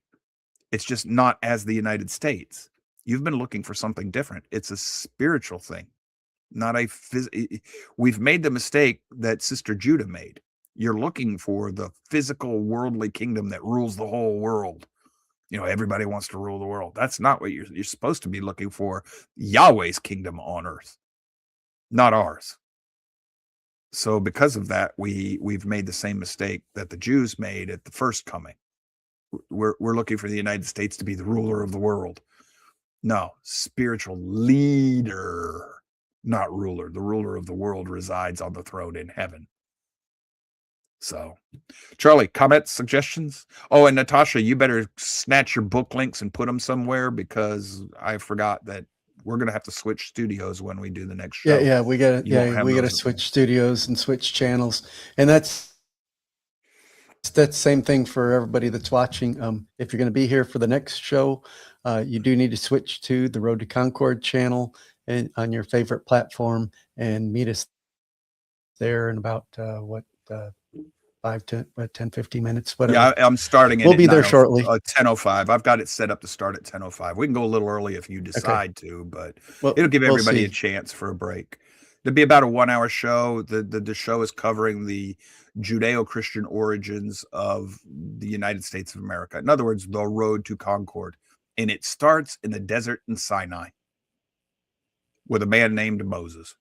It's just not as the United States. You've been looking for something different. It's a spiritual thing, not a we've made the mistake that Sister Judah made. You're looking for the physical worldly kingdom that rules the whole world. Everybody wants to rule the world. That's not what you're supposed to be looking for. Yahweh's kingdom on earth, not ours. So because of that, we've made the same mistake that the Jews made at the first coming. We're looking for the United States to be the ruler of the world. No, spiritual leader, not ruler. The ruler of the world resides on the throne in heaven. So, Charlie, comments, suggestions? Oh, and Natasha, you better snatch your book links and put them somewhere, because I forgot that we're going to have to switch studios when we do the next show. Yeah, we got to switch studios and switch channels. And that's same thing for everybody that's watching. If you're going to be here for the next show, you do need to switch to the Road to Concord channel and on your favorite platform, and meet us there in about 10, 15 minutes, whatever. Yeah, I'm starting it. We'll be there shortly. 10:05. I've got it set up to start at 10:05. We can go a little early if you decide to, but it'll give everybody a chance for a break. It'll be about a 1-hour show. The show is covering the Judeo-Christian origins of the United States of America. In other words, the Road to Concord. And it starts in the desert in Sinai with a man named Moses.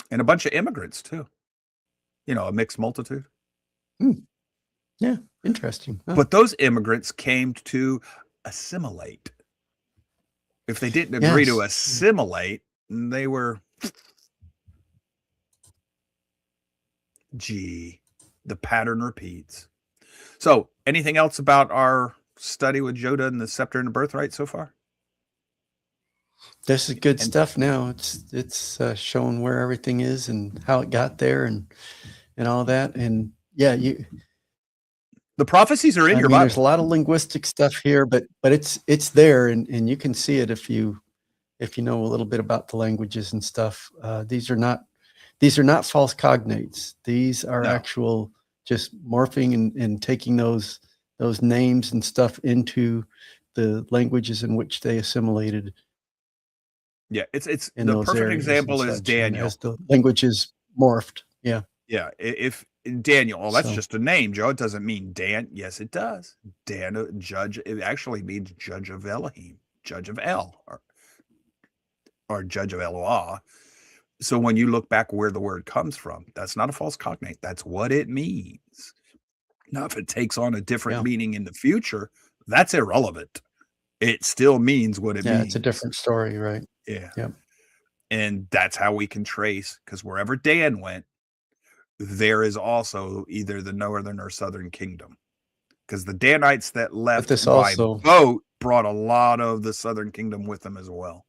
And a bunch of immigrants, too. A mixed multitude. Yeah, interesting. Huh. But those immigrants came to assimilate. If they didn't agree to assimilate, they were... the pattern repeats. So, anything else about our study with Jodah and the Sceptre and the Birthright so far? This is good stuff now. It's showing where everything is and how it got there and all that. And yeah, the prophecies are in your Bible. There's a lot of linguistic stuff here, but it's there, and you can see it if you know a little bit about the languages and stuff. These are not false cognates. These are actual just morphing and taking those names and stuff into the languages in which they assimilated. Yeah, it's the perfect example is Daniel. As the languages morphed. Yeah. Yeah. If Daniel, that's just a name, Joe. It doesn't mean Dan. Yes, it does. Dan, judge. It actually means judge of Elohim, judge of El, or judge of Eloah. So when you look back where the word comes from, that's not a false cognate. That's what it means. Now, if it takes on a different meaning in the future, that's irrelevant. It still means what it means. It's a different story, right? Yeah. Yep. And that's how we can trace, because wherever Dan went, there is also either the northern or southern kingdom. Because the Danites that left by boat brought a lot of the southern kingdom with them as well.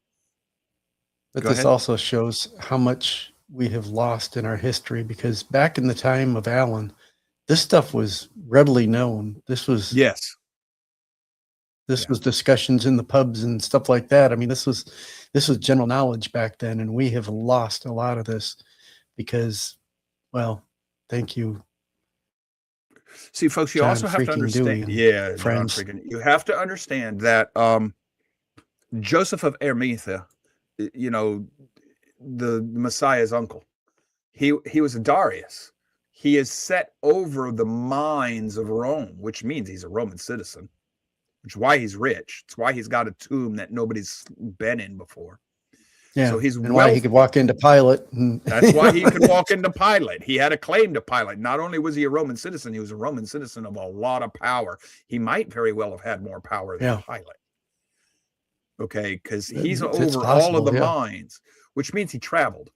But this also shows how much we have lost in our history, because back in the time of Alan, this stuff was readily known. This was was discussions in the pubs and stuff like that. I mean, this was general knowledge back then, and we have lost a lot of this because, well, thank you. See, folks, you John also have to understand. Dewey, friends. John you have to understand that Joseph of Arimathea, you know, the Messiah's uncle, he was a Darius. He is set over the mines of Rome, which means he's a Roman citizen, which is why he's rich. It's why he's got a tomb that nobody's been in before. Yeah, so he's why he could walk into Pilate. That's why he could walk into Pilate. He had a claim to Pilate. Not only was he a Roman citizen, he was a Roman citizen of a lot of power. He might very well have had more power than Pilate. Okay, because he's over all of the mines, which means he traveled.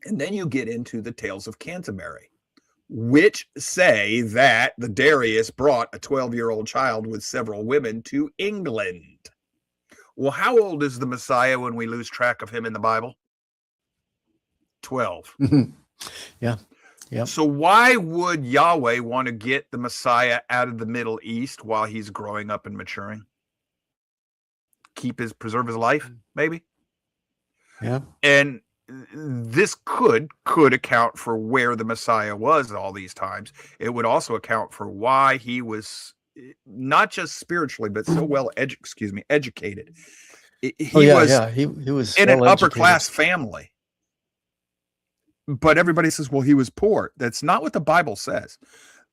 And then you get into the tales of Canterbury, which say that the Darius brought a 12-year-old child with several women to England. Well, how old is the Messiah when we lose track of him in the Bible? 12. Yeah. So why would Yahweh want to get the Messiah out of the Middle East while he's growing up and maturing? Preserve his life, maybe? Yeah. And this could account for where the Messiah was all these times. It would also account for why he was not just spiritually, but so well educated. He was in an upper class family. But everybody says, well, he was poor. That's not what the Bible says.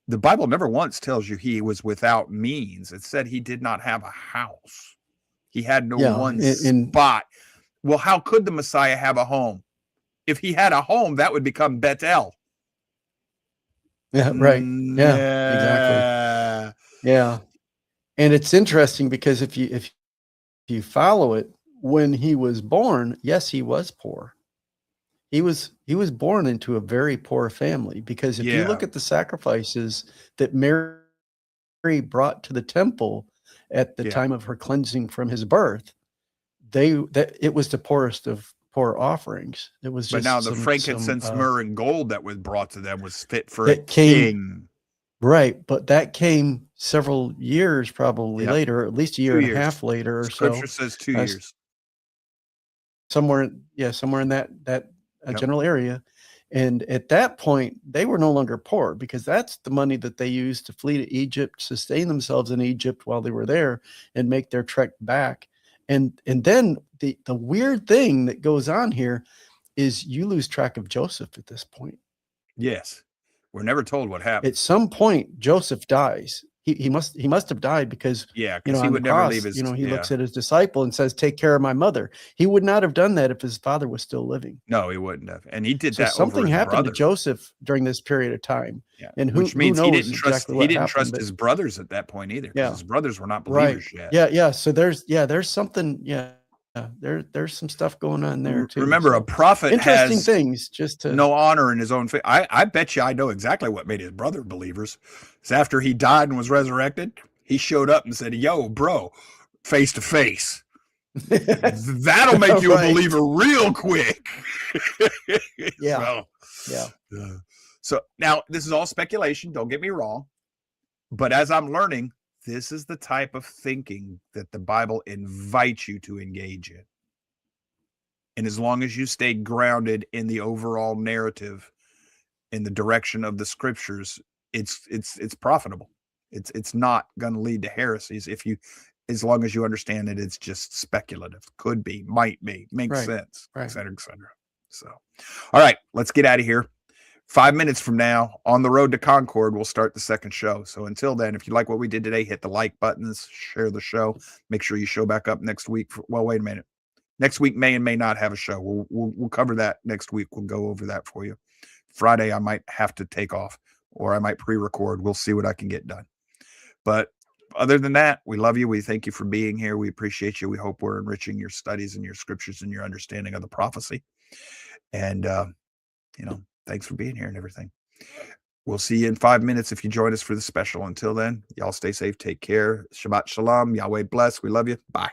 The Bible never once tells you he was without means. It said he did not have a house. He had no one spot. Well, how could the Messiah have a home? If he had a home, that would become Bethel. Yeah, right. Yeah, exactly. Yeah. And it's interesting because if you follow it, when he was born, yes, he was poor. He was born into a very poor family, because if you look at the sacrifices that Mary brought to the temple at the time of her cleansing from his birth, it was the poorest of poor offerings. It was just, but now the frankincense, myrrh, and gold that was brought to them was fit for a king. Right, but that came several years probably later, at least a year and a half later or so. Scripture says 2 years. Somewhere in that general area. And at that point, they were no longer poor, because that's the money that they used to flee to Egypt, sustain themselves in Egypt while they were there, and make their trek back. And then the weird thing that goes on here is you lose track of Joseph at this point. Yes. We're never told what happened. At some point, Joseph dies. He must have died, because he would never leave his. He looks at his disciple and says, "Take care of my mother." He would not have done that if his father was still living. No, he wouldn't have, and he did that. Something over his happened brother. to Joseph during this period of time, and which means he didn't trust. He didn't trust his brothers at that point either. Yeah, his brothers were not believers yet. Yeah. So there's something. There's some stuff going on there too. Remember, a prophet interesting has things just to no honor in his own faith. I bet you I know exactly what made his brother believers. It's after he died and was resurrected, he showed up and said, "Yo, bro, face to face." That'll make you a believer real quick. So now this is all speculation. Don't get me wrong, but as I'm learning, this is the type of thinking that the Bible invites you to engage in. And as long as you stay grounded in the overall narrative, in the direction of the scriptures, it's profitable. It's not going to lead to heresies as long as you understand that it's just speculative. Could be, might be, makes sense, et cetera, et cetera. So, all right, let's get out of here. 5 minutes from now, on the road to Concord, we'll start the second show. So until then, if you like what we did today, hit the like buttons, share the show. Make sure you show back up next week. Well, wait a minute. Next week may and may not have a show. We'll cover that next week. We'll go over that for you. Friday, I might have to take off, or I might pre-record. We'll see what I can get done. But other than that, we love you. We thank you for being here. We appreciate you. We hope we're enriching your studies and your scriptures and your understanding of the prophecy. And, thanks for being here and everything. We'll see you in 5 minutes if you join us for the special. Until then, y'all stay safe. Take care. Shabbat shalom. Yahweh bless. We love you. Bye.